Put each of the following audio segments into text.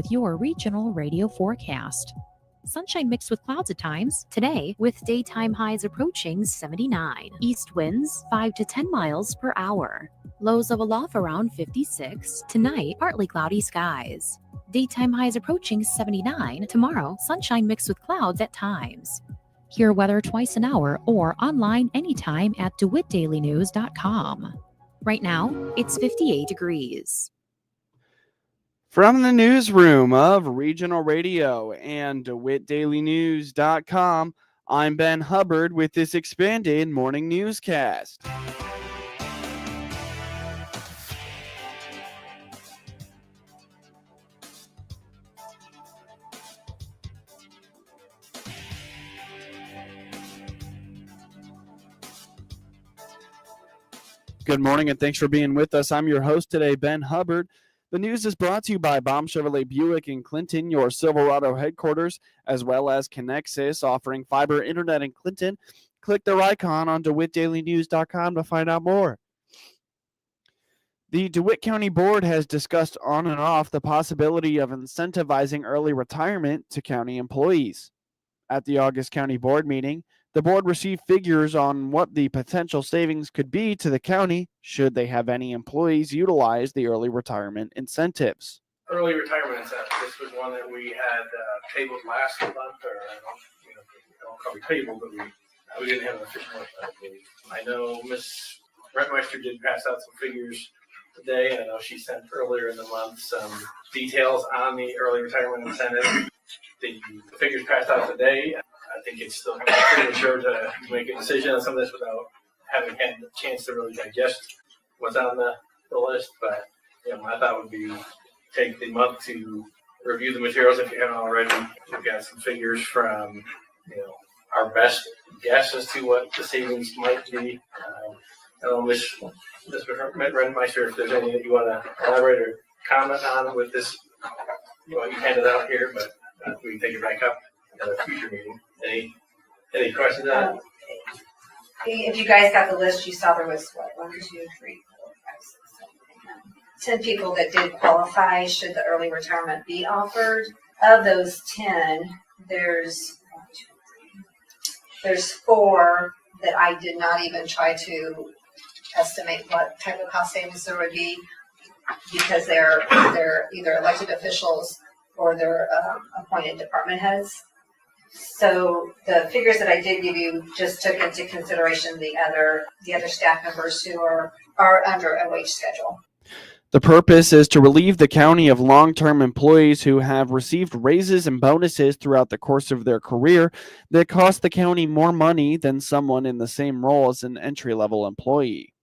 with your regional radio forecast. Sunshine mixed with clouds at times today, with daytime highs approaching 79. East winds 5 to 10 miles per hour. Lows level off around 56. Tonight, partly cloudy skies. Daytime highs approaching 79. Tomorrow, sunshine mixed with clouds at times. Hear weather twice an hour or online anytime at DeWittDailyNews.com. Right now, it's 58 degrees. From the newsroom of Regional Radio and DeWittDailyNews.com, I'm Ben Hubbard with this expanded morning newscast. Good morning and thanks for being with us. I'm your host today, Ben Hubbard. The news is brought to you by Baum Chevrolet Buick in Clinton, your Silverado headquarters, as well as Connexus, offering fiber internet in Clinton. Click their icon on DeWittDailyNews.com to find out more. The DeWitt County Board has discussed on and off the possibility of incentivizing early retirement to county employees. At the August County Board meeting, the board received figures on what the potential savings could be to the county should they have any employees utilize the early retirement incentives. Early retirement incentive. This was one that we had tabled last month, or I don't call it tabled, but we didn't have an official one. I know Ms. Rentmeister did pass out some figures today. I know she sent earlier in the month some details on the early retirement incentive. The figures passed out today. I think it's still premature to make a decision on some of this without having had the chance to really digest what's on the list. But my thought would be take the month to review the materials if you haven't already. We've got some figures from our best guess as to what the savings might be. I don't know, Ms. Rentmeister, if there's anything that you want to elaborate or comment on with this, you handed out here, but we can take it back up at a future meeting. Any questions on it? If you guys got the list, you saw there was 10 people that did qualify should the early retirement be offered. Of those 10, there's 4 that I did not even try to estimate what type of cost savings there would be, because they're either elected officials or they're appointed department heads. So the figures that I did give you just took into consideration the other staff members who are under a wage schedule. The purpose is to relieve the county of long-term employees who have received raises and bonuses throughout the course of their career that cost the county more money than someone in the same role as an entry-level employee.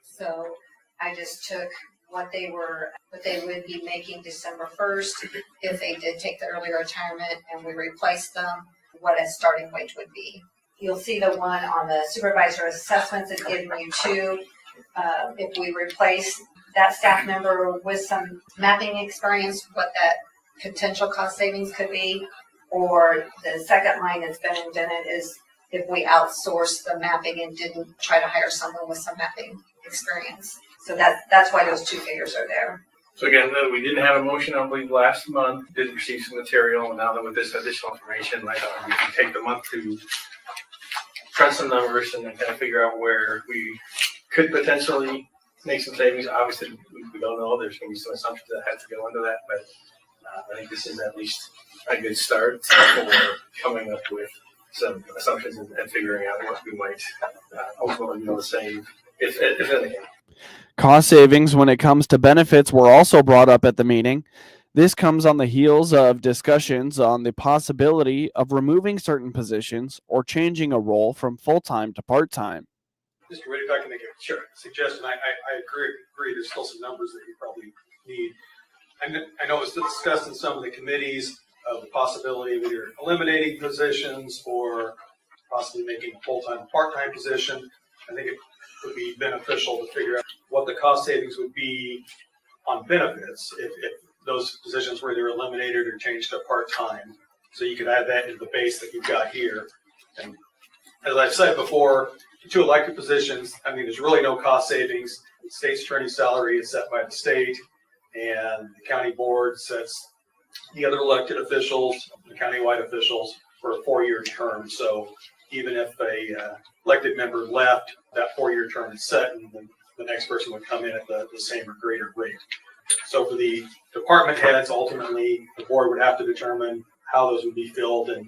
So I just took what they would be making December 1st if they did take the early retirement, and we replaced them, what a starting wage would be. You'll see the one on the supervisor assessments is giving you 2. If we replace that staff member with some mapping experience, what that potential cost savings could be, or the second line that's been indented is if we outsource the mapping and didn't try to hire someone with some mapping experience. So that's why those 2 figures are there. So again, we didn't have a motion, I believe, last month. Did receive some material, and now that with this additional information, I thought we can take the month to crunch some numbers and then kind of figure out where we could potentially make some savings. Obviously, we don't know. There's going to be some assumptions that have to go into that, but I think this is at least a good start for coming up with some assumptions and figuring out what we might ultimately be able to save, if anything. Cost savings when it comes to benefits were also brought up at the meeting. This comes on the heels of discussions on the possibility of removing certain positions or changing a role from full-time to part-time. Mr. Witt, if I can make a suggestion, I agree. There's still some numbers that you probably need. I know it's discussed in some of the committees of the possibility of either eliminating positions or possibly making a full-time, part-time position. I think it would be beneficial to figure out what the cost savings would be on benefits if those positions were either eliminated or changed to part-time. So you could add that into the base that you've got here. And as I've said before, 2 elected positions, there's really no cost savings. The state's attorney's salary is set by the state, and the county board sets the other elected officials, the countywide officials, for a 4-year term. So even if a elected member left, that 4-year term is set, and then the next person would come in at the same or greater rate. So for the department heads, ultimately, the board would have to determine how those would be filled, and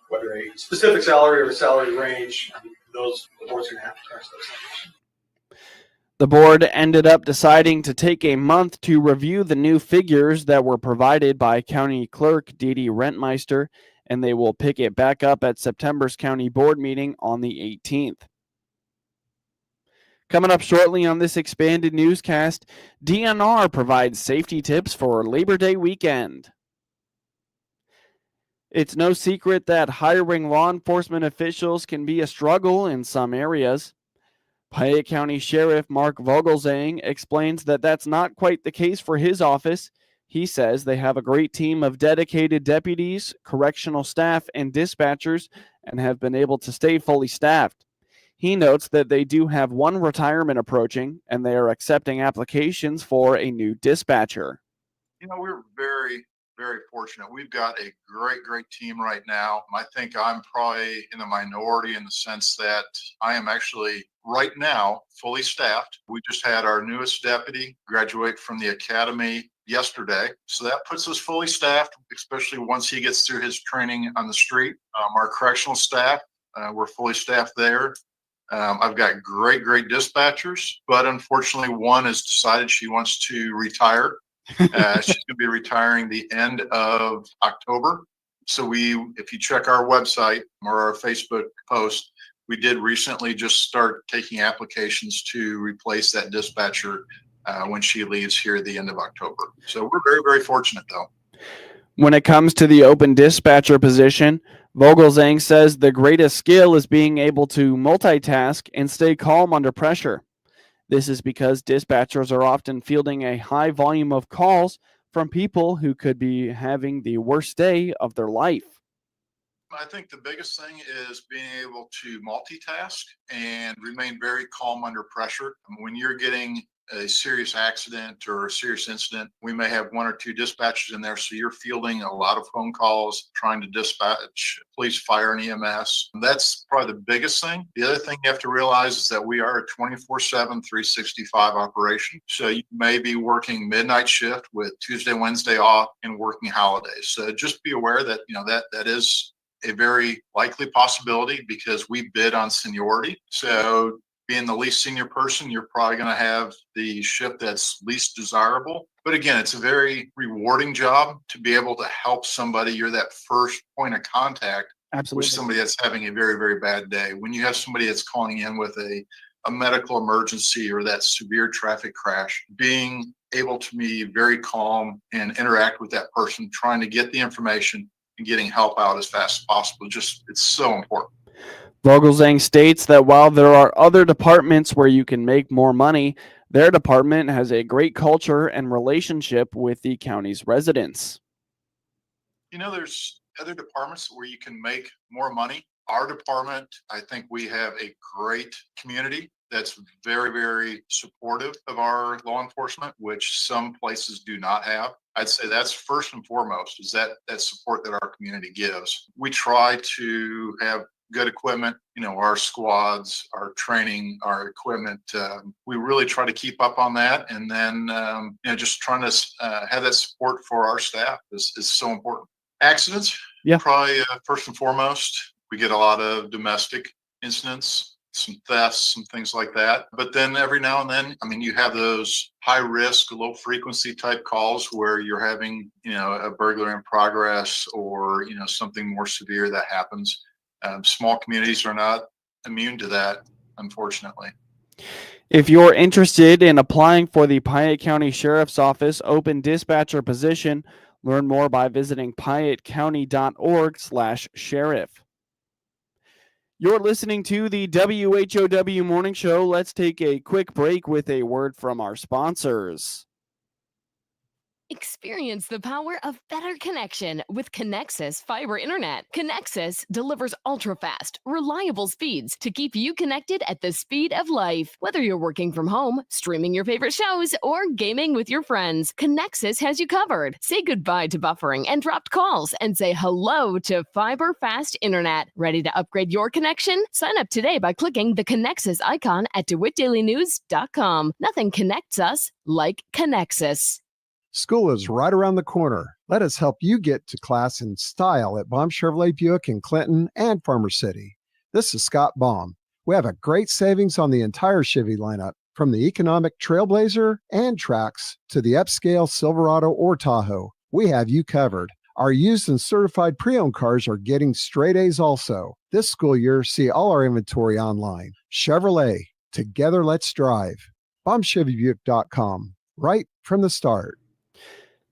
whether a specific salary or a salary range, the board's going to have to crunch those numbers. The board ended up deciding to take a month to review the new figures that were provided by County Clerk Dee Rentmeister, and they will pick it back up at September's county board meeting on the 18th. Coming up shortly on this expanded newscast, DNR provides safety tips for Labor Day weekend. It's no secret that hiring law enforcement officials can be a struggle in some areas. Piatt County Sheriff Mark Vogelzang explains that that's not quite the case for his office. He says they have a great team of dedicated deputies, correctional staff, and dispatchers, and have been able to stay fully staffed. He notes that they do have one retirement approaching, and they are accepting applications for a new dispatcher. We're very, very fortunate. We've got a great team right now. I think I'm probably in the minority in the sense that I am actually right now fully staffed. We just had our newest deputy graduate from the academy yesterday. So that puts us fully staffed, especially once he gets through his training on the street. Our correctional staff, we're fully staffed there. I've got great dispatchers, but unfortunately one has decided she wants to retire. She's going to be retiring the end of October. So if you check our website or our Facebook post, we did recently just start taking applications to replace that dispatcher when she leaves here at the end of October. So we're very, very fortunate though. When it comes to the open dispatcher position, Vogelzang says the greatest skill is being able to multitask and stay calm under pressure. This is because dispatchers are often fielding a high volume of calls from people who could be having the worst day of their life. I think the biggest thing is being able to multitask and remain very calm under pressure. When you're getting a serious accident or a serious incident, we may have 1 or 2 dispatchers in there. So you're fielding a lot of phone calls, trying to dispatch police, fire, and EMS. That's probably the biggest thing. The other thing you have to realize is that we are a 24/7, 365 operation. So you may be working midnight shift with Tuesday, Wednesday off and working holidays. So just be aware that, that is a very likely possibility because we bid on seniority. So being the least senior person, you're probably going to have the shift that's least desirable. But again, it's a very rewarding job to be able to help somebody. You're that first point of contact. Absolutely. With somebody that's having a very, very bad day. When you have somebody that's calling in with a medical emergency or that severe traffic crash, being able to be very calm and interact with that person, trying to get the information and getting help out as fast as possible. It's so important. Vogelzang states that while there are other departments where you can make more money, their department has a great culture and relationship with the county's residents. There's other departments where you can make more money. Our department, I think we have a great community that's very, very supportive of our law enforcement, which some places do not have. I'd say that's first and foremost, is that support that our community gives. We try to have good equipment, our squads, our training, our equipment. We really try to keep up on that. And then, just trying to have that support for our staff is so important. Accidents, probably first and foremost. We get a lot of domestic incidents, some thefts, some things like that. But then every now and then, you have those high risk, low frequency type calls where you're having, a burglary in progress or, something more severe that happens. Small communities are not immune to that, unfortunately. If you're interested in applying for the Piatt County Sheriff's Office open dispatcher position, learn more by visiting piattcounty.org/sheriff. You're listening to the WHOW Morning Show. Let's take a quick break with a word from our sponsors. Experience the power of better connection with Connexus Fiber Internet. Connexus delivers ultra-fast, reliable speeds to keep you connected at the speed of life. Whether you're working from home, streaming your favorite shows, or gaming with your friends, Connexus has you covered. Say goodbye to buffering and dropped calls and say hello to fiber fast internet. Ready to upgrade your connection? Sign up today by clicking the Connexus icon at DeWittDailyNews.com. Nothing connects us like Connexus. School is right around the corner. Let us help you get to class in style at Baum Chevrolet Buick in Clinton and Farmer City. This is Scott Baum. We have a great savings on the entire Chevy lineup, from the economic Trailblazer and Trax to the upscale Silverado or Tahoe. We have you covered. Our used and certified pre-owned cars are getting straight A's also. This school year, see all our inventory online. Chevrolet, together let's drive. BaumChevyBuick.com, right from the start.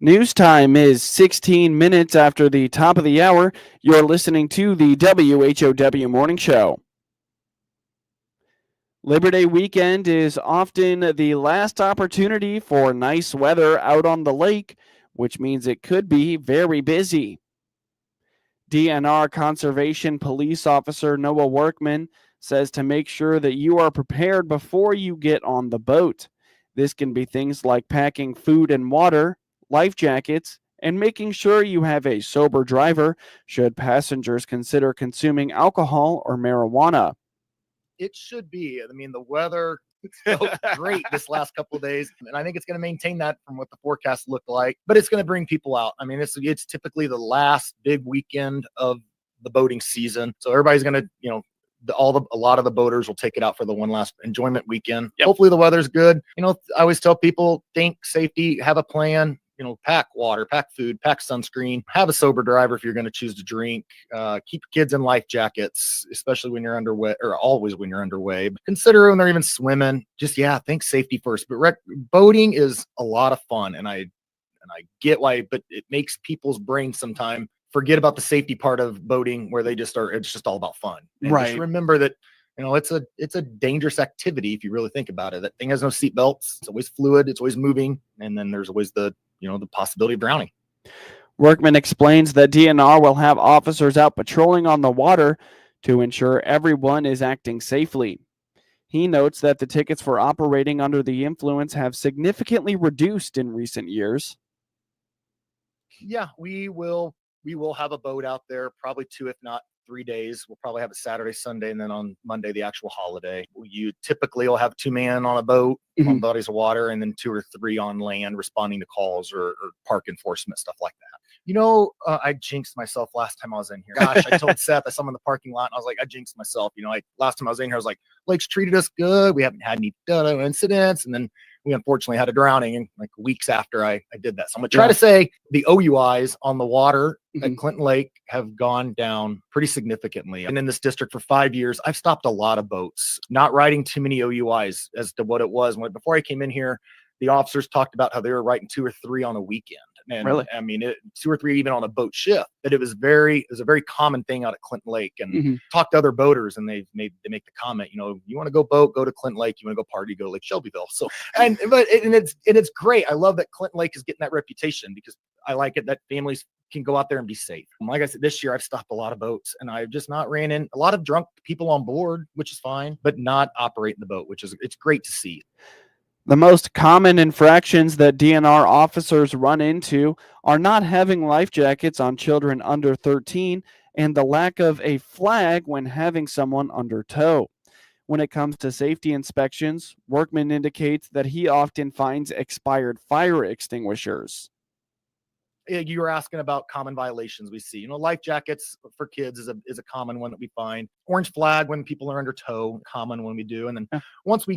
News time is 16 minutes after the top of the hour. You're listening to the WHOW Morning Show. Labor Day weekend is often the last opportunity for nice weather out on the lake, which means it could be very busy. DNR Conservation Police Officer Noah Workman says to make sure that you are prepared before you get on the boat. This can be things like packing food and water, life jackets, and making sure you have a sober driver should passengers consider consuming alcohol or marijuana. It should be. I mean, the weather felt great this last couple of days, and I think it's going to maintain that from what the forecast looked like, but it's going to bring people out. I mean, it's typically the last big weekend of the boating season. So everybody's going to, a lot of the boaters will take it out for the one last enjoyment weekend. Yep. Hopefully the weather's good. I always tell people, think safety, have a plan. Pack water, pack food, pack sunscreen, have a sober driver if you're going to choose to drink, keep kids in life jackets, especially when you're underway, or always when you're underway. But consider when they're even swimming, think safety first. But boating is a lot of fun, and I get why, but it makes people's brains sometimes forget about the safety part of boating, where they just are, it's just all about fun. And right. Just remember that, it's a dangerous activity if you really think about it. That thing has no seat belts. It's always fluid. It's always moving. And then there's always the possibility of drowning. Workman explains that DNR will have officers out patrolling on the water to ensure everyone is acting safely. He notes that the tickets for operating under the influence have significantly reduced in recent years. Yeah, we will have a boat out there, probably 2, if not 3 days. We'll probably have it Saturday, Sunday, and then on Monday, the actual holiday. You typically will have 2 men on a boat on bodies of water, and then 2 or 3 on land responding to calls or park enforcement, stuff like that. I jinxed myself last time I was in here. Gosh, I told Seth, I saw him in the parking lot, and I was like, I jinxed myself. Last time I was in here, I was like, Lake's treated us good. We haven't had any incidents. And then we unfortunately had a drowning in weeks after I did that. So I'm going to try to say the OUIs on the water at Clinton Lake have gone down pretty significantly. And in this district for 5 years, I've stopped a lot of boats, not writing too many OUIs as to what it was. Before I came in here, the officers talked about how they were writing 2 or 3 on a weekend. And really? 2 or 3 even on a boat shift. That it was a very common thing out at Clinton Lake. And talk to other boaters, and they make the comment, you want to go boat, go to Clinton Lake. You want to go party, go to Lake Shelbyville. So it's great. I love that Clinton Lake is getting that reputation, because I like it that families can go out there and be safe. Like I said, this year I've stopped a lot of boats, and I've just not ran in a lot of drunk people on board, which is fine, but not operating the boat, it's great to see. The most common infractions that DNR officers run into are not having life jackets on children under 13 and the lack of a flag when having someone under tow. When it comes to safety inspections, Workman indicates that he often finds expired fire extinguishers. You were asking about common violations we see. Life jackets for kids is a common one that we find. Orange flag when people are under tow, common when we do. And then once we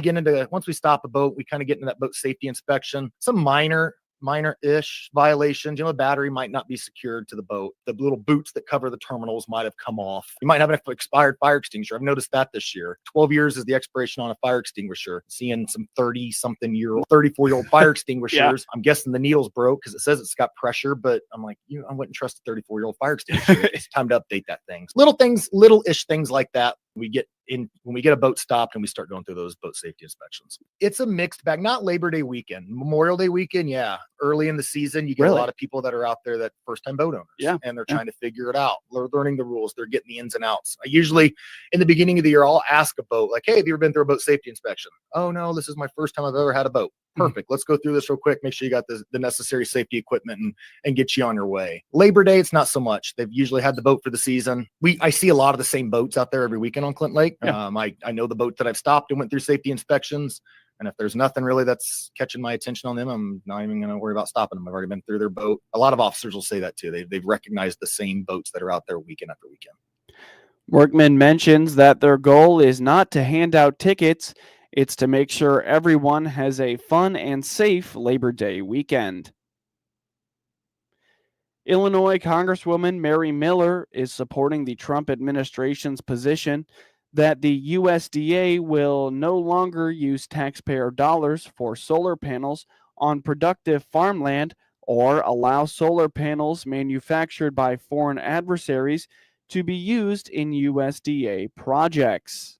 stop a boat, we kind of get into that boat safety inspection. Some minor-ish violations. The battery might not be secured to the boat. The little boots that cover the terminals might have come off. You might have an expired fire extinguisher. I've noticed that this year. 12 years is the expiration on a fire extinguisher. Seeing some 34-year-old fire extinguishers. Yeah. I'm guessing the needle's broke because it says it's got pressure, but I'm like, I wouldn't trust a 34-year-old fire extinguisher. It's time to update that thing. Little-ish things like that When we get a boat stopped and we start going through those boat safety inspections. It's a mixed bag, not Labor Day weekend, Memorial Day weekend. Yeah. Early in the season, you get a lot of people that are out there that first time boat owners. Yeah. And they're trying to figure it out. They're learning the rules. They're getting the ins and outs. I usually in the beginning of the year, I'll ask a boat like, hey, have you ever been through a boat safety inspection? Oh no, this is my first time I've ever had a boat. Perfect. Let's go through this real quick. Make sure you got the necessary safety equipment and get you on your way. Labor Day, it's not so much. They've usually had the boat for the season. I see a lot of the same boats out there every weekend on Clint Lake. Yeah. I know the boat that I've stopped and went through safety inspections. And if there's nothing really that's catching my attention on them, I'm not even going to worry about stopping them. I've already been through their boat. A lot of officers will say that too. They've recognized the same boats that are out there weekend after weekend. Workman mentions that their goal is not to hand out tickets. It's to make sure everyone has a fun and safe Labor Day weekend. Illinois Congresswoman Mary Miller is supporting the Trump administration's position that the USDA will no longer use taxpayer dollars for solar panels on productive farmland or allow solar panels manufactured by foreign adversaries to be used in USDA projects.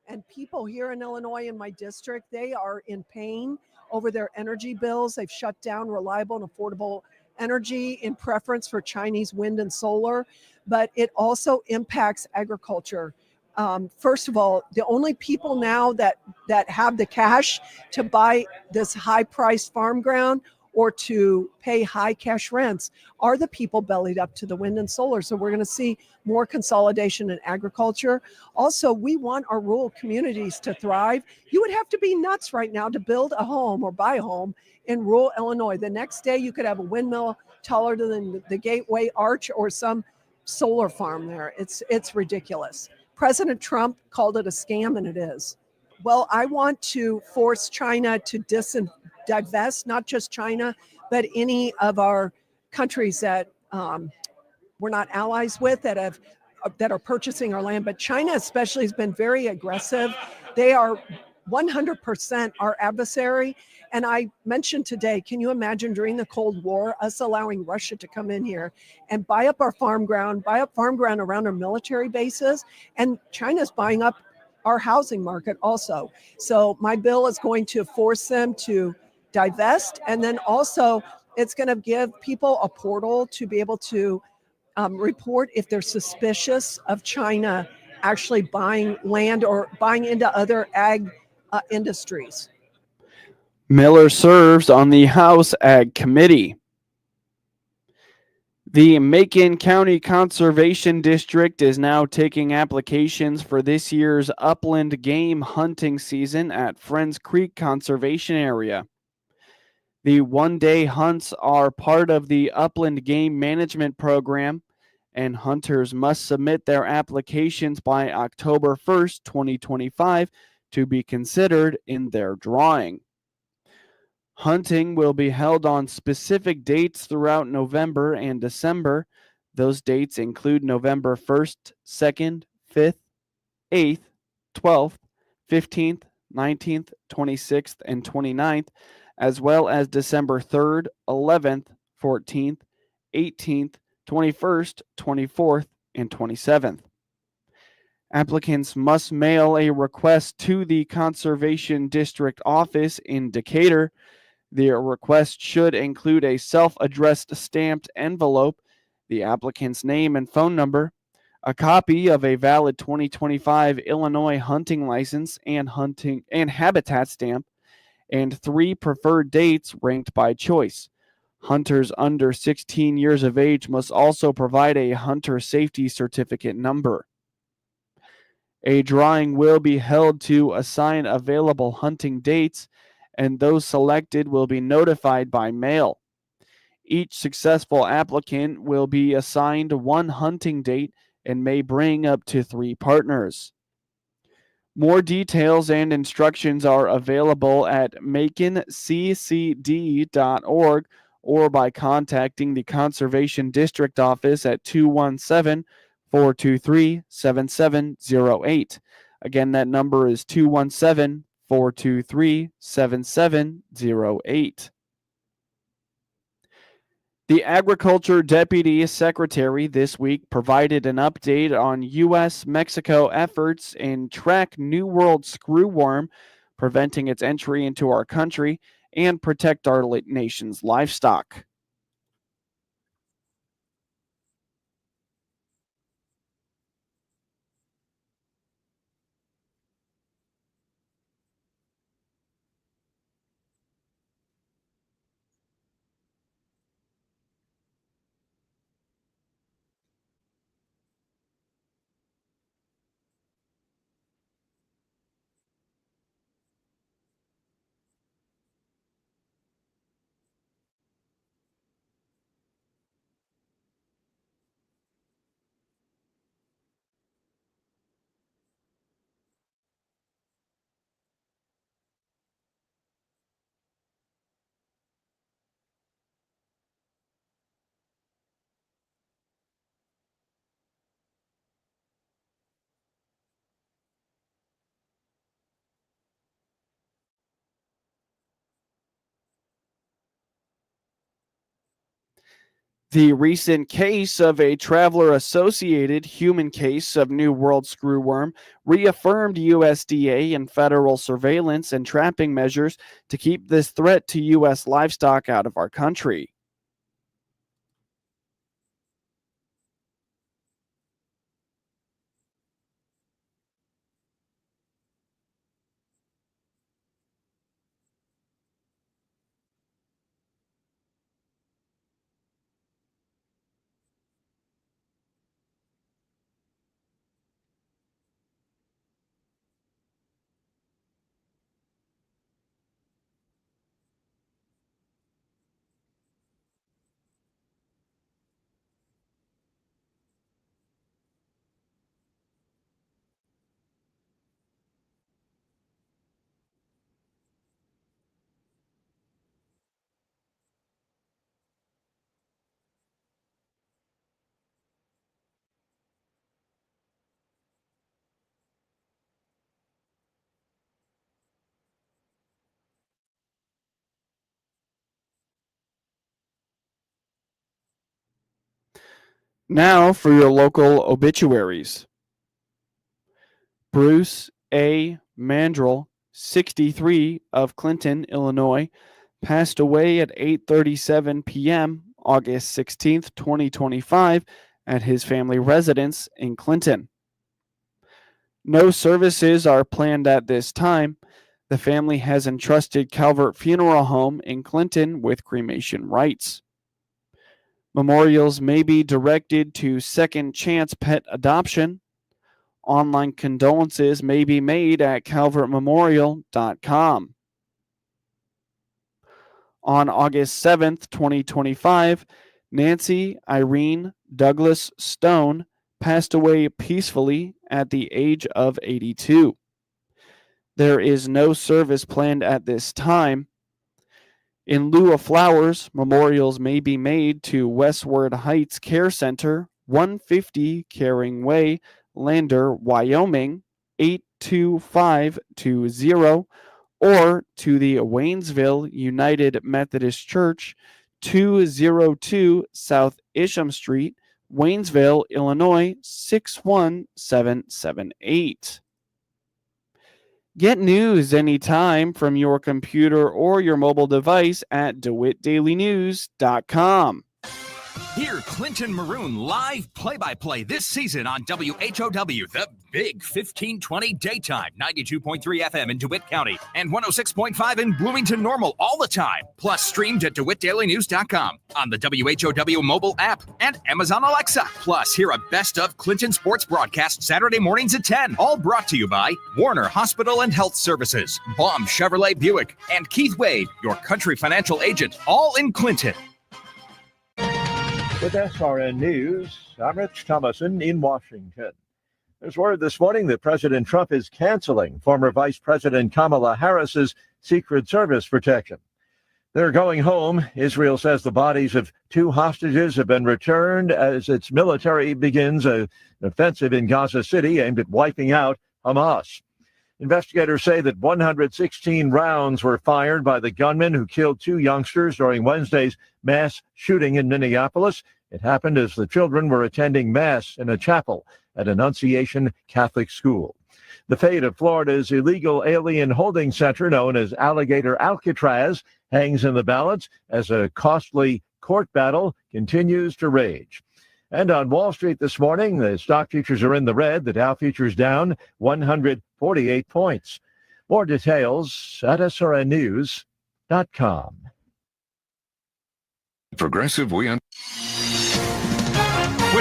And people here in Illinois, in my district, they are in pain over their energy bills. They've shut down reliable and affordable energy in preference for Chinese wind and solar, but it also impacts agriculture. First of all, the only people now that have the cash to buy this high-priced farm ground or to pay high cash rents are the people bellied up to the wind and solar. So we're going to see more consolidation in agriculture. Also, we want our rural communities to thrive. You would have to be nuts right now to build a home or buy a home in rural Illinois. The next day you could have a windmill taller than the Gateway Arch or some solar farm there. It's ridiculous. President Trump called it a scam, and it is. Well, I want to force China to divest, not just China, but any of our countries that we're not allies with that are purchasing our land. But China especially has been very aggressive. They are 100% our adversary. And I mentioned today, can you imagine during the Cold War, us allowing Russia to come in here and buy up farm ground around our military bases? And China's buying up our housing market also. So my bill is going to force them to divest. And then also it's going to give people a portal to be able to report if they're suspicious of China actually buying land or buying into other ag industries. Miller serves on the House Ag Committee. The Macon County Conservation District is now taking applications for this year's upland game hunting season at Friends Creek Conservation Area. The one-day hunts are part of the Upland Game Management Program, and hunters must submit their applications by October 1st, 2025 to be considered in their drawing. Hunting will be held on specific dates throughout November and December. Those dates include November 1st, 2nd, 5th, 8th, 12th, 15th, 19th, 26th, and 29th, as well as December 3rd, 11th, 14th, 18th, 21st, 24th, and 27th. Applicants must mail a request to the Conservation District office in Decatur. The request should include a self-addressed stamped envelope, the applicant's name and phone number, a copy of a valid 2025 Illinois hunting license and habitat stamp, and 3 preferred dates ranked by choice. Hunters under 16 years of age must also provide a hunter safety certificate number. A drawing will be held to assign available hunting dates, and those selected will be notified by mail. Each successful applicant will be assigned 1 hunting date and may bring up to 3 partners. More details and instructions are available at maconccd.org or by contacting the Conservation District office at 217-423-7708. Again, that number is 217-423-7708. The Agriculture Deputy Secretary this week provided an update on U.S.-Mexico efforts in track New World screwworm, preventing its entry into our country, and protect our nation's livestock. The recent case of a traveler-associated human case of New World screwworm reaffirmed USDA and federal surveillance and trapping measures to keep this threat to U.S. livestock out of our country. Now for your local obituaries. Bruce A. Mandrell, 63, of Clinton, Illinois, passed away at 8:37 p.m. August 16th, 2025, at his family residence in Clinton. No services are planned at this time. The family has entrusted Calvert Funeral Home in Clinton with cremation rights. Memorials may be directed to Second Chance Pet Adoption. Online condolences may be made at calvertmemorial.com. On August 7th, 2025, Nancy Irene Douglas Stone passed away peacefully at the age of 82. There is no service planned at this time. In lieu of flowers, memorials may be made to Westward Heights Care Center, 150 Caring Way, Lander, Wyoming, 82520, or to the Waynesville United Methodist Church, 202 South Isham Street, Waynesville, Illinois, 61778. Get news anytime from your computer or your mobile device at DeWittDailyNews.com. Hear Clinton Maroon live play-by-play this season on WHOW, the Big 1520 Daytime, 92.3 FM in DeWitt County and 106.5 in Bloomington Normal all the time. Plus streamed at DeWittDailyNews.com, on the WHOW mobile app, and Amazon Alexa. Plus, hear a best of Clinton sports broadcast Saturday mornings at 10. All brought to you by Warner Hospital and Health Services, Baum Chevrolet Buick, and Keith Wade, your country financial agent, all in Clinton. With SRN News, I'm Rich Thomason in Washington. There's word this morning that President Trump is canceling former Vice President Kamala Harris's Secret Service protection. They're going home. Israel says the bodies of 2 hostages have been returned as its military begins an offensive in Gaza City aimed at wiping out Hamas. Investigators say that 116 rounds were fired by the gunman who killed 2 youngsters during Wednesday's mass shooting in Minneapolis. It happened as the children were attending Mass in a chapel at Annunciation Catholic School. The fate of Florida's illegal alien holding center, known as Alligator Alcatraz, hangs in the balance as a costly court battle continues to rage. And on Wall Street this morning, the stock futures are in the red. The Dow futures down 148 points. More details at srnnews.com. Progressive, With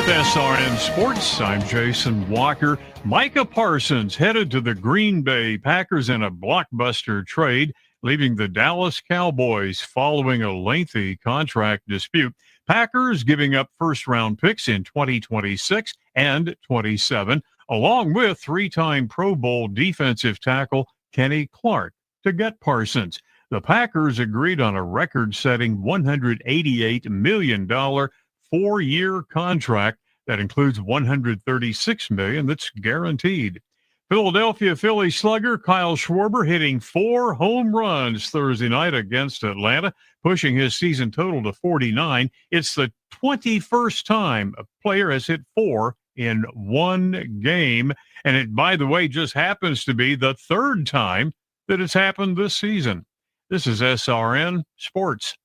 SRN Sports, I'm Jason Walker. Micah Parsons headed to the Green Bay Packers in a blockbuster trade, leaving the Dallas Cowboys following a lengthy contract dispute. Packers giving up first-round picks in 2026 and 27, along with 3-time Pro Bowl defensive tackle Kenny Clark to get Parsons. The Packers agreed on a record-setting $188 million 4-year contract that includes $136 million that's guaranteed. Philadelphia Phillies slugger Kyle Schwarber hitting 4 home runs Thursday night against Atlanta, pushing his season total to 49. It's the 21st time a player has hit 4 in one game. And it, by the way, just happens to be the 3rd time that it's happened this season. This is SRN Sports.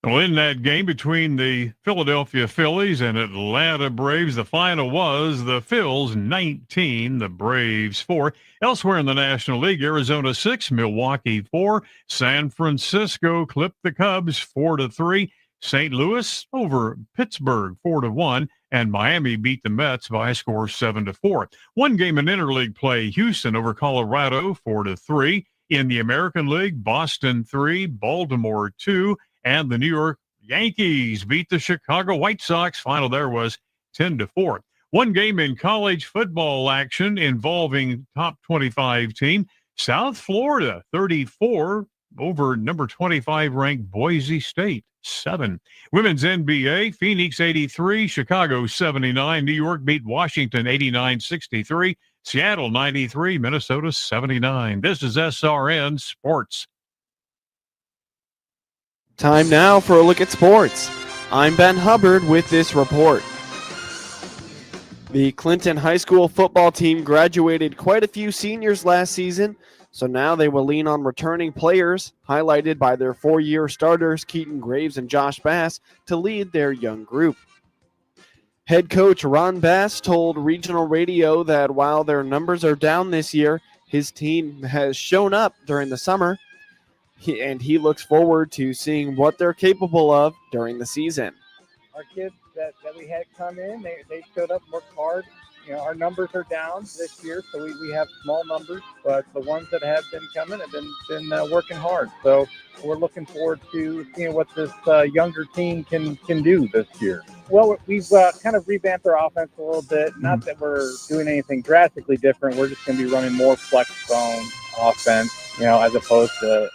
Well, in that game between the Philadelphia Phillies and Atlanta Braves, the final was the Phils 19, the Braves 4. Elsewhere in the National League, Arizona 6, Milwaukee 4. San Francisco clipped the Cubs 4-3. St. Louis over Pittsburgh 4-1. And Miami beat the Mets by a score of 7-4. One game in interleague play, Houston over Colorado 4-3. In the American League, Boston 3, Baltimore 2. And the New York Yankees beat the Chicago White Sox. Final there was 10-4. One game in college football action involving top 25 team. South Florida 34 over number 25 ranked Boise State 7. Women's NBA, Phoenix 83, Chicago 79. New York beat Washington 89-63. Seattle 93, Minnesota 79. This is SRN Sports. Time now for a look at sports. I'm Ben Hubbard with this report. The Clinton High School football team graduated quite a few seniors last season, so now they will lean on returning players, highlighted by their 4-year starters Keaton Graves and Josh Bass, to lead their young group. Head coach Ron Bass told regional radio that while their numbers are down this year, his team has shown up during the summer. He looks forward to seeing what they're capable of during the season. Our kids that we had come in, they showed up, worked hard. You know, our numbers are down this year, so we have small numbers, but the ones that have been coming have been working hard. So we're looking forward to seeing what this younger team can do this year. Well, we've kind of revamped our offense a little bit. Not that we're doing anything drastically different. We're just going to be running more flex zone offense, you know, as opposed to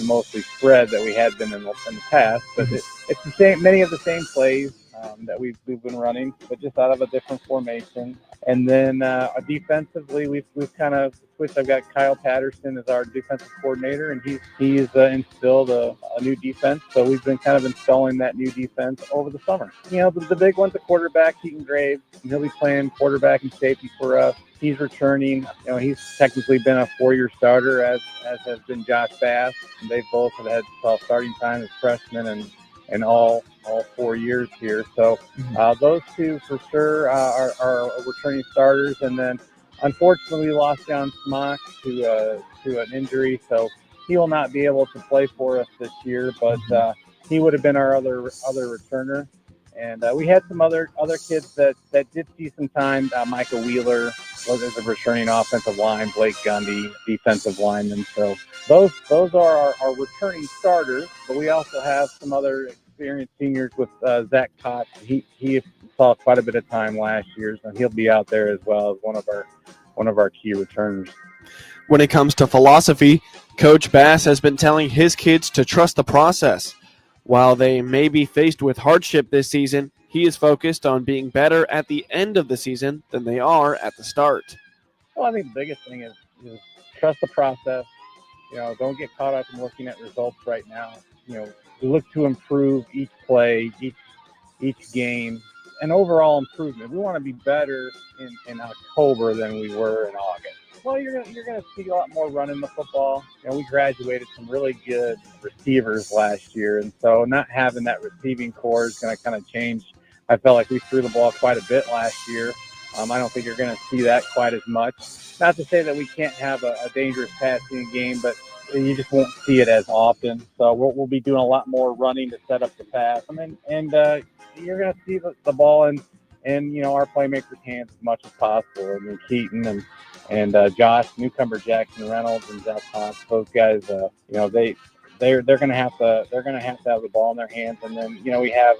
mostly spread that we had been in the past. But it's the same, many of the same plays that we've been running, but just out of a different formation. And then defensively, we've kind of switched. I've got Kyle Patterson as our defensive coordinator, and he's instilled a new defense. So we've been kind of installing that new defense over the summer. You know, the big one's the quarterback, Keaton Graves. He'll be playing quarterback and safety for us. He's returning. You know, he's technically been a 4-year starter, as has been Josh Bass. And they both have had starting time as freshmen and all 4 years here. So those two for sure are returning starters. And then unfortunately we lost John Smock to an injury, so he will not be able to play for us this year, but he would have been our other returner. And we had some other kids that did see some time. Michael Wheeler was a returning offensive line, Blake Gundy, defensive lineman. So those are our returning starters, but we also have some other experienced seniors with Zach Cott. He saw quite a bit of time last year, so he'll be out there as well as one of our key returners. When it comes to philosophy, Coach Bass has been telling his kids to trust the process. While they may be faced with hardship this season, He is focused on being better at the end of the season than they are at the start. Well, I think the biggest thing is trust the process. Don't get caught up in looking at results right now. We look to improve each play, each game, and overall improvement. We want to be better in October than we were in August. Well, you're gonna see a lot more running the football. We graduated some really good receivers last year, and so not having that receiving core is going to kind of change. I felt like we threw the ball quite a bit last year. I don't think you're going to see that quite as much. Not to say that we can't have a dangerous passing game, but you just won't see it as often. So we'll be doing a lot more running to set up the pass. And you're going to see the ball in our playmakers' hands as much as possible. Keaton and Josh, newcomer Jackson Reynolds, and Zach Potts, those guys, they're going to have to have the ball in their hands. And then we have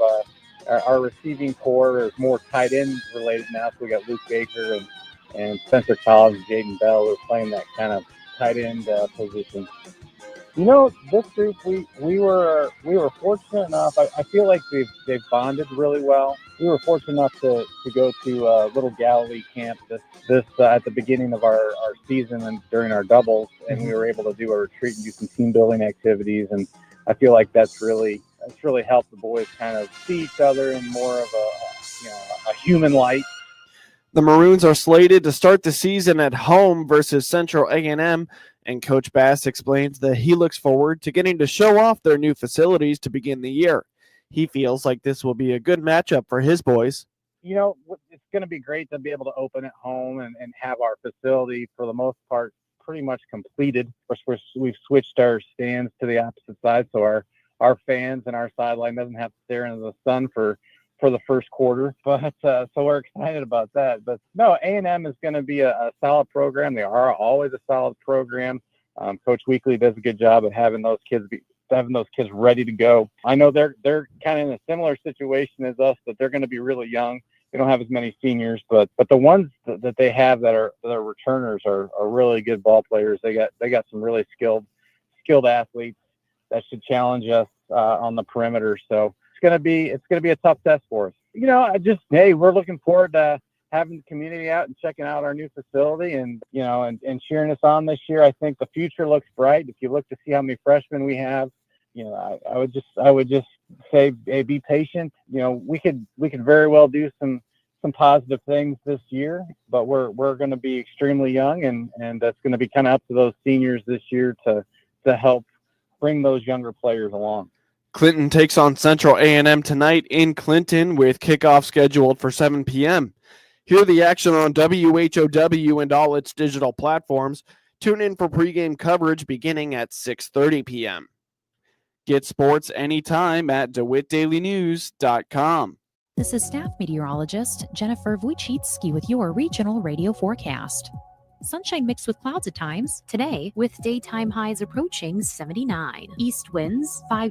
our receiving core is more tight end related now. So we got Luke Baker and Spencer Collins and Jaden Bell who are playing that kind of tight end position. This group we were fortunate enough. I feel like they've bonded really well. We were fortunate enough to go to Little Galilee camp this at the beginning of our season and during our doubles, and we were able to do a retreat and do some team building activities. And I feel like that's really helped the boys kind of see each other in more of a human light. The Maroons are slated to start the season at home versus Central A&M, and Coach Bass explains that he looks forward to getting to show off their new facilities to begin the year. He feels like this will be a good matchup for his boys. It's going to be great to be able to open at home and have our facility, for the most part, pretty much completed. Of course, we've switched our stands to the opposite side, so our fans and our sideline doesn't have to stare into the sun for the first quarter. But so we're excited about that. But no, A&M is going to be a solid program. They are always a solid program. Coach Weekly does a good job of having those kids ready to go. I know they're kind of in a similar situation as us, that they're going to be really young. They don't have as many seniors, but the ones that they have that are returners are really good ball players. They got some really skilled athletes that should challenge us on the perimeter. So it's gonna be a tough test for us. We're looking forward to having the community out and checking out our new facility and cheering us on this year. I think the future looks bright. If you look to see how many freshmen we have, I would just say, hey, be patient. We could very well do some positive things this year, but we're going to be extremely young, and that's going to be kind of up to those seniors this year to help bring those younger players along. Clinton takes on Central A&M tonight in Clinton, with kickoff scheduled for 7 p.m. Hear the action on WHOW and all its digital platforms. Tune in for pregame coverage beginning at 6:30 p.m. Get sports anytime at DeWittDailyNews.com. This is staff meteorologist Jennifer Wojcicki with your regional radio forecast. Sunshine mixed with clouds at times today, with daytime highs approaching 79. East winds 5